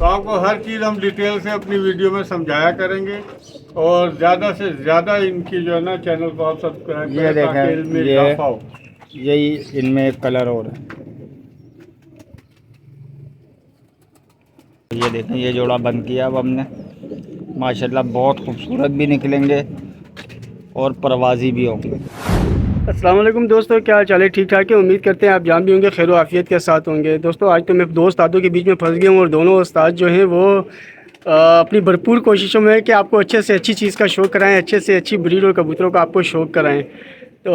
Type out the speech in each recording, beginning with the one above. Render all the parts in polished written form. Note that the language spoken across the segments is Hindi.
तो आपको हर चीज़ हम डिटेल से अपनी वीडियो में समझाया करेंगे और ज़्यादा से ज़्यादा इनकी जो है ना चैनल को आप सब्सक्राइब ये करें ताकि देखें, इनमें इजाफा हो। यही इनमें एक कलर और है। ये देखें, ये जोड़ा बंद किया अब हमने, माशाल्लाह बहुत खूबसूरत भी निकलेंगे और परवाज़ी भी होंगे। अस्सलाम वालेकुम दोस्तों, क्या हाल चाल है? ठीक ठाक है। उम्मीद करते हैं आप जान भी होंगे, खैर आफियत के साथ होंगे। दोस्तों आज तो मैं दो उस्तादों के बीच में फंस गया हूँ और दोनों उस्ताद जो हैं वो अपनी भरपूर कोशिशों में है कि आपको अच्छे से अच्छी चीज़ का शौक़ कराएं, अच्छे से अच्छी ब्रीड और कबूतरों का आपको शौक़ कराएं। तो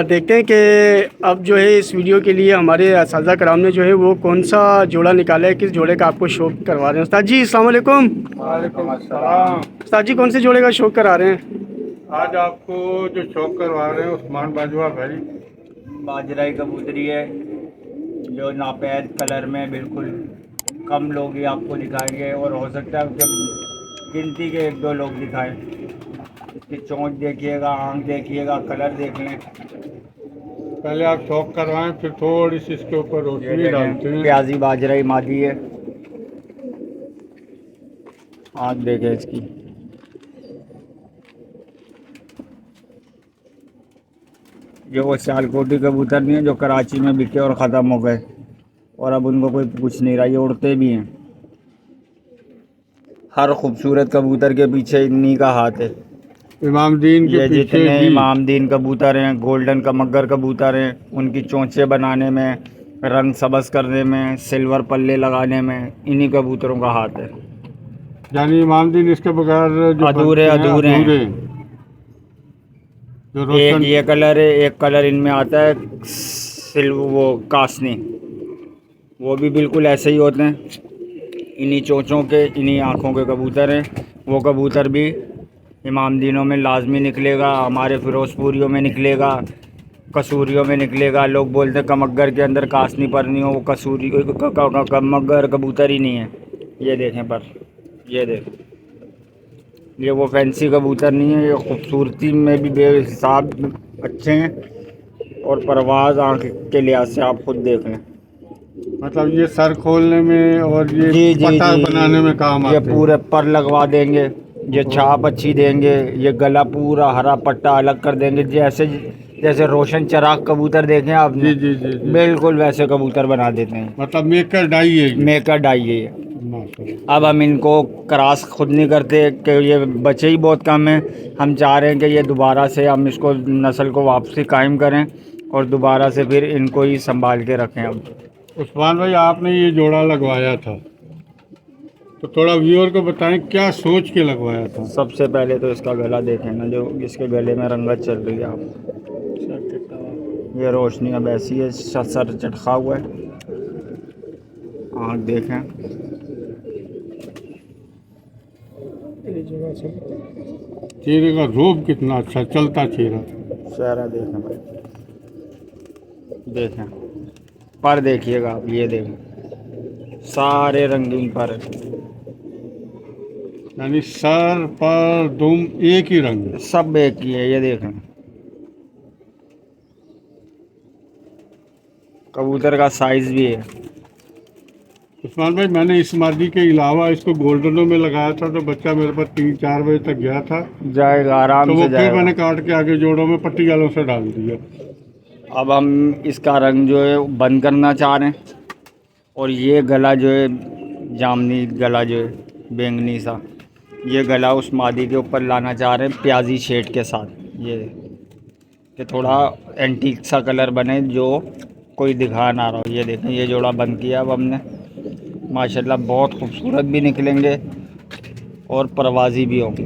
देखते हैं कि अब जो है इस वीडियो के लिए हमारे असातिज़ा कराम ने जो है वो कौन सा जोड़ा निकाला है, किस जोड़े का आपको शौक़ करवा रहे हैं। उस्ताद जी अस्सलाम वालेकुम। वालेकुम अस्सलाम। उस्ताद जी कौन से जोड़े का शौक़ करा रहे हैं? आज आपको जो शौक करवा रहे हैं उस्मान बाजवा भाई, बाजराई कबूतरी है जो नापैद कलर में, बिल्कुल कम लोग ही आपको दिखाएंगे और हो सकता है जब गिनती के एक दो लोग दिखाएं। इसकी चोंच देखिएगा, आँख देखिएगा, कलर देख लें। पहले आप शौक करवाएं फिर थोड़ी सी इसके ऊपर ये रोशनी डालते देखें, हैं। प्याजी बाजराई मादी है, आँख देखें इसकी। जो वो सियालकोटी कबूतर नहीं है जो कराची में बिके और ख़त्म हो गए और अब उनको कोई पूछ नहीं रहा, ये उड़ते भी हैं। हर खूबसूरत कबूतर के पीछे इन्हीं का हाथ है। इमामदीन के ये पीछे जितने भी इमामदीन कबूतर हैं, गोल्डन कमगर कबूतर हैं, उनकी चोंचे बनाने में, रंग सबस करने में, सिल्वर पल्ले लगाने में इन्हीं कबूतरों का हाथ है। यानी इमामदीन इसके बगैर जो अधूरे बनते हैं, अधूरे हैं। अधूरे हैं। जो एक रोशन ये कलर है, एक कलर इनमें आता है सिल्वर, वो कासनी, वो भी बिल्कुल ऐसे ही होते हैं। इन्हीं चोंचों के, इन्हीं आँखों के कबूतर हैं। वो कबूतर भी इमामदीनों में लाजमी निकलेगा, हमारे फिरोजपुरियों में निकलेगा, कसूरियों में निकलेगा। लोग बोलते हैं कमगर के अंदर कासनी पर नहीं हो, वो कसूरी कमगर कबूतर ही नहीं है। ये देखें पर, ये देखें, ये वो फैंसी कबूतर नहीं है, ये खूबसूरती में भी बेहिसाब अच्छे हैं और परवाज़ आँख के लिहाज से आप खुद देख लें। मतलब ये सर खोलने में और ये जी जी पट्टा जी, बनाने में काम ये आते हैं। पूरे पर लगवा देंगे, ये छाप अच्छी देंगे, ये गला पूरा हरा पट्टा अलग कर देंगे। जैसे जैसे रोशन चराग कबूतर देखें आपने, जी जी जी जी। बिल्कुल वैसे कबूतर बना देते हैं। मतलब मेकर डाई है ये। मेकर डाई है ये। माशाल्लाह। अब हम इनको क्रॉस खुद नहीं करते कि ये बच्चे ही बहुत कम हैं। हम चाह रहे हैं कि ये दोबारा से हम इसको नस्ल को वापसी कायम करें और दोबारा से फिर इनको ही संभाल के रखें। अब उस्मान भाई आपने ये जोड़ा लगवाया था तो थोड़ा व्यूअर को बताएं क्या सोच के लगवाया था। सबसे पहले तो इसका गला देखें ना, जो इसके गले में रंगत चल रही है आप, ये रोशनी अब ऐसी है, सर चटका हुआ है, आँख देखें, चेहरे का रूप कितना अच्छा, चलता चेहरा। चेहरा देखें भाई, देखें पर देखिएगा आप, ये देखें सारे रंगीन पर है। यानी सर पर दुम एक ही रंग है। सब एक ही है। ये देखें कबूतर का साइज भी है। उस्मान भाई मैंने इस मादी के अलावा इसको गोल्डनों में लगाया था तो बच्चा मेरे पास 3-4 बजे तक गया था, जाएगा आराम तो वो से फिर जाएगा। मैंने काट के आगे जोड़ों में पट्टी जालों से डाल दिया। अब हम इसका रंग जो है वो बंद करना चाह रहे हैं और ये गला जो है जामनी गला जो है बैंगनी सा, ये गला उस मादी के ऊपर लाना चाह रहे हैं प्याजी शेड के साथ, ये कि थोड़ा एंटीक सा कलर बने जो कोई दिखा ना रहा हो। ये देखें, ये जोड़ा बंद किया अब हमने, माशाल्लाह बहुत खूबसूरत भी निकलेंगे और परवाज़ी भी होंगे।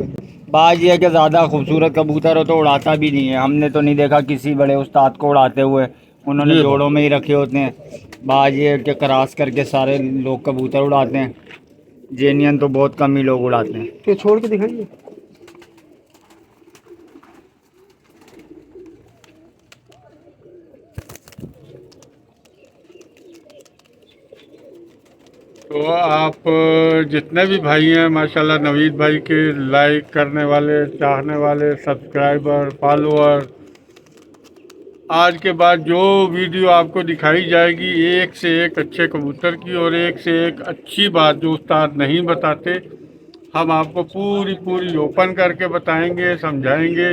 बाज ये कि ज़्यादा खूबसूरत कबूतर हो तो उड़ाता भी नहीं है। हमने तो नहीं देखा किसी बड़े उस्ताद को उड़ाते हुए, उन्होंने जी जोड़ों में ही रखे होते हैं। बाज ये कि क्रॉस करके सारे लोग कबूतर उड़ाते हैं, जेनियन तो बहुत कम ही लोग उड़ाते हैं। तो छोड़ के दिखाइए। तो आप जितने भी भाई हैं माशाल्लाह, नवीद भाई के लाइक करने वाले, चाहने वाले, सब्सक्राइबर, फॉलोअर, आज के बाद जो वीडियो आपको दिखाई जाएगी एक से एक अच्छे कबूतर की और एक से एक अच्छी बात जो उस्ताद नहीं बताते, हम आपको पूरी ओपन करके बताएंगे, समझाएंगे।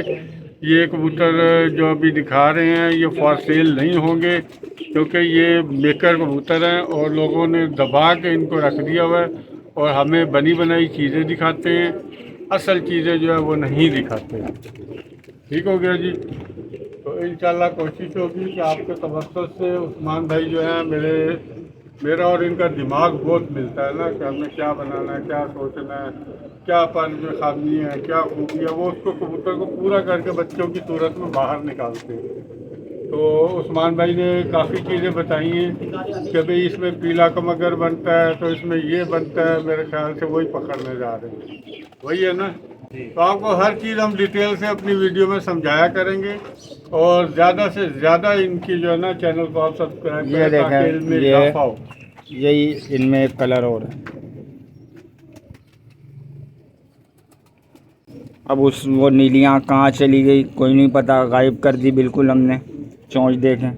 ये कबूतर जो अभी दिखा रहे हैं ये फॉर सेल नहीं होंगे, क्योंकि ये मेकर कबूतर हैं और लोगों ने दबा के इनको रख दिया हुआ है और हमें बनी बनाई चीज़ें दिखाते हैं, असल चीज़ें जो है वो नहीं दिखाते। ठीक हो गया जी। तो इंशाल्लाह कोशिश होगी कि आपके तवज्जुह से उस्मान भाई जो है मेरा और इनका दिमाग बहुत मिलता है ना कि हमें क्या बनाना है, क्या सोचना है, क्या पानी में खामी है, क्या खूबी है, वो उसको कबूतर को पूरा करके बच्चों की सूरत में बाहर निकालते हैं। तो उस्मान भाई ने काफ़ी चीज़ें बताई हैं कि भाई इसमें पीला कमगर बनता है, तो इसमें ये बनता है, मेरे ख्याल से वही पकड़ने जा रहे हैं, वही है ना। तो आपको हर चीज़ हम डिटेल से अपनी वीडियो में समझाया करेंगे और ज़्यादा से ज़्यादा इनकी जो है ना चैनल को आप सब्सक्राइब ये करें ताकि इल्म में इजाफा हो। यही इनमें एक कलर और है। अब उस वो नीली आँख कहाँ चली गई कोई नहीं पता, गायब कर दी बिल्कुल हमने। चोंच देखें,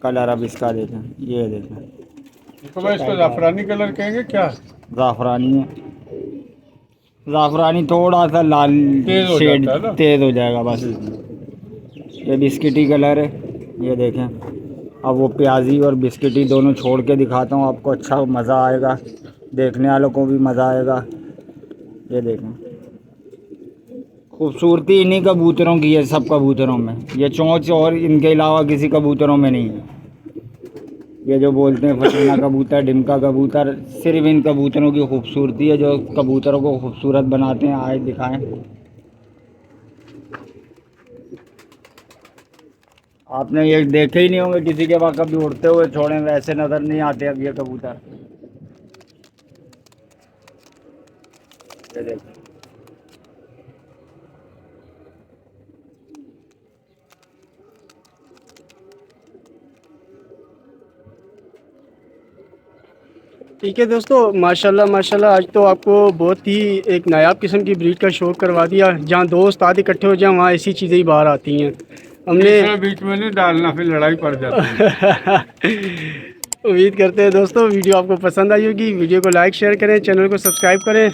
कलर अब इसका देखें, ये देखें। तो भाई इसको ज़ाफ़रानी कलर कहेंगे क्या? ज़ाफ़रानी है, ज़ाफ़रानी थोड़ा सा लाल तेज़ हो शेड जाता है ना? तेज़ हो जाएगा बस। ये बिस्किटी कलर है, ये देखें। अब वो प्याजी और बिस्किटी दोनों छोड़ के दिखाता हूँ आपको, अच्छा मज़ा आएगा, देखने वालों को भी मज़ा आएगा। ये देखें, खूबसूरती इन्हीं कबूतरों की है, सब कबूतरों में। ये चोंच और इनके अलावा किसी कबूतरों में नहीं है। ये जो बोलते हैं फटीना कबूतर, डिमका कबूतर, सिर्फ इन कबूतरों की खूबसूरती है जो कबूतरों को खूबसूरत बनाते हैं। आए दिखाएं, आपने ये देखे ही नहीं होंगे किसी के पास कभी उड़ते हुए, छोड़े वैसे नज़र नहीं आते अब ये कबूतर। ये देखो, ठीक है दोस्तों, माशाल्लाह माशाल्लाह आज तो आपको बहुत ही एक नायाब किस्म की ब्रीड का शौक करवा दिया। जहाँ दो उस्ताद इकट्ठे हो जाए वहाँ ऐसी चीज़ें ही बाहर आती हैं। हमने बीच में नहीं डालना, फिर लड़ाई पड़ जाती है। उम्मीद करते हैं दोस्तों वीडियो आपको पसंद आई होगी। वीडियो को लाइक शेयर करें, चैनल को सब्सक्राइब करें।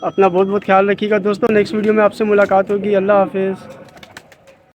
अपना बहुत बहुत ख्याल रखिएगा दोस्तों। नेक्स्ट वीडियो में आपसे मुलाकात होगी। अल्लाह हाफिज़।